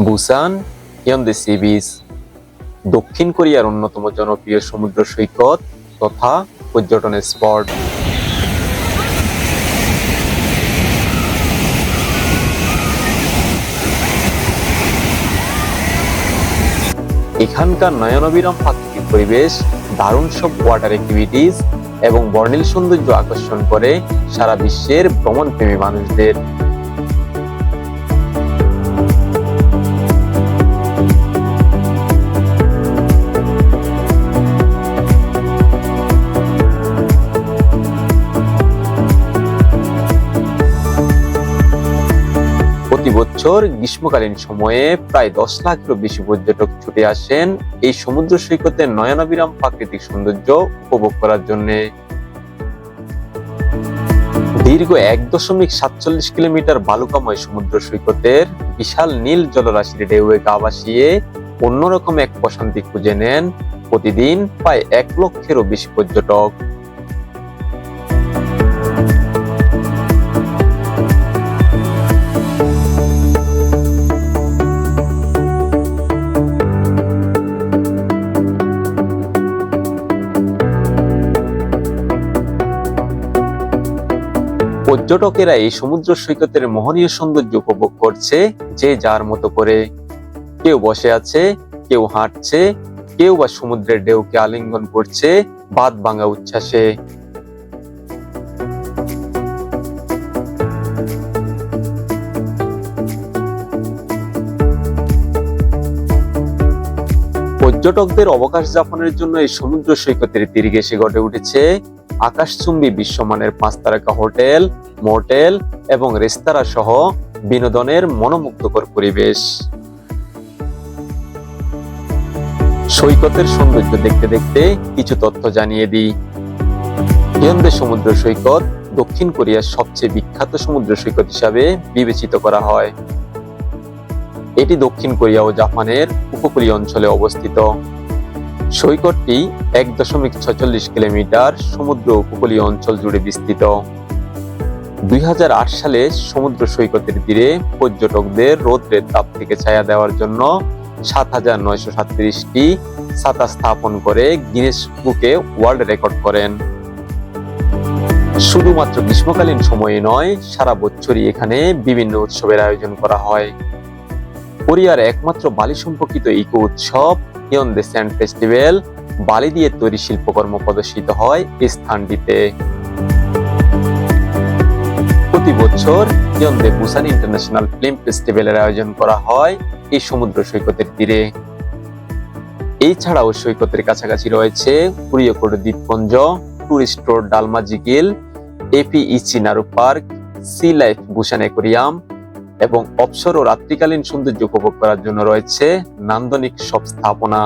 Busan ইয়নদে sea beach দক্ষিণ কোরিয়ার অন্যতম জনপ্রিয় সমুদ্র সৈকত তথা পর্যটনের স্পট। এখানকার নয়নাভিরাম প্রাকৃতিক পরিবেশ, দারুণ সব ওয়াটার অ্যাক্টিভিটিস এবং বর্ণিল সৌন্দর্য আকর্ষণ করে সারা বিশ্বের ভ্রমণপ্রেমী মানুষদের। প্রতি বছর গ্রীষ্মকালীন সময়ে প্রায় 10 লাখেরও বেশি পর্যটক ছুটে আসেন এই সমুদ্র সৈকতের নয়নাভিরাম প্রাকৃতিক সৌন্দর্য উপভোগ করার জন্য। দীর্ঘ 1.47 কিলোমিটার বালুকাময় সমুদ্র সৈকতের বিশাল নীল জলরাশির ঢেউয়ে গা ভাসিয়ে অন্যরকম এক প্রশান্তি খুঁজে নেন প্রতিদিন প্রায় 1 লক্ষেরও বেশি পর্যটক। পর্যটকেরা এই সমুদ্র সৈকতের মোহনীয় সৌন্দর্য উপভোগ করছে যে যার মতো করে। কেউ বসে আছে, কেউ হাঁটছে, কেউ বা সমুদ্রের ঢেউকে আলিঙ্গন করছে বাঁধ ভাঙা উচ্ছ্বাসে। পর্যটকদের অবকাশ যাপনের জন্য এই সমুদ্র সৈকতের তীরে ঘেঁষে গড়ে উঠেছে আকাশচুম্বী বিশ্বমানের 5 তারকা হোটেল, মোটেল এবং রেস্তোরাঁ সহ বিনোদনের মনোমুগ্ধকর পরিবেশ। সৈকতের সৌন্দর্য দেখতে দেখতে কিছু তথ্য জানিয়ে দিই। ইয়নদে সমুদ্র সৈকত দক্ষিণ কোরিয়ার সবচেয়ে বিখ্যাত সমুদ্র সৈকত হিসাবে বিবেচিত করা হয়। এটি দক্ষিণ কোরিয়া ও জাপানের উপকূলীয় অঞ্চলে অবস্থিত। সৈকতটি 1.46 কিলোমিটার সমুদ্র উপকূলীয় অঞ্চল জুড়ে বিস্তৃত। 2008 সালে সমুদ্র সৈকতের তীরে পর্যটকদের রৌদ্রের তাপ থেকে ছায়া দেওয়ার জন্য 7,937টি ছাতা স্থাপন করে গিনেস বুকে ওয়ার্ল্ড রেকর্ড করেন। শুধুমাত্র গ্রীষ্মকালীন সময়ে নয়, সারা বছরই এখানে বিভিন্ন উৎসবের আয়োজন করা হয়। কোরিয়ার একমাত্র বালি সম্পর্কিত ইকো উৎসব ইয়নদে স্যান্ড ফেস্টিভ্যাল বালি দিয়ে তৈরি শিল্পকর্ম প্রদর্শিত হয় এই স্থানটিতে। প্রতি বছর ইয়নদে বুসান ইন্টারন্যাশনাল ফিল্ম ফেস্টিভ্যালের আয়োজন করা হয় এই সমুদ্র সৈকতের তীরে। এছাড়াও সৈকতের কাছাকাছি রয়েছে কুরিওকোডো দ্বীপপুঞ্জ, টুরিস্ট রোড ডালমাজিগিল, এপি ইচিনারু park, sea life Busan aquarium এবং অবসর ও রাত্রিকালীন সৌন্দর্য উপভোগ করার জন্য রয়েছে নান্দনিক সব স্থাপনা।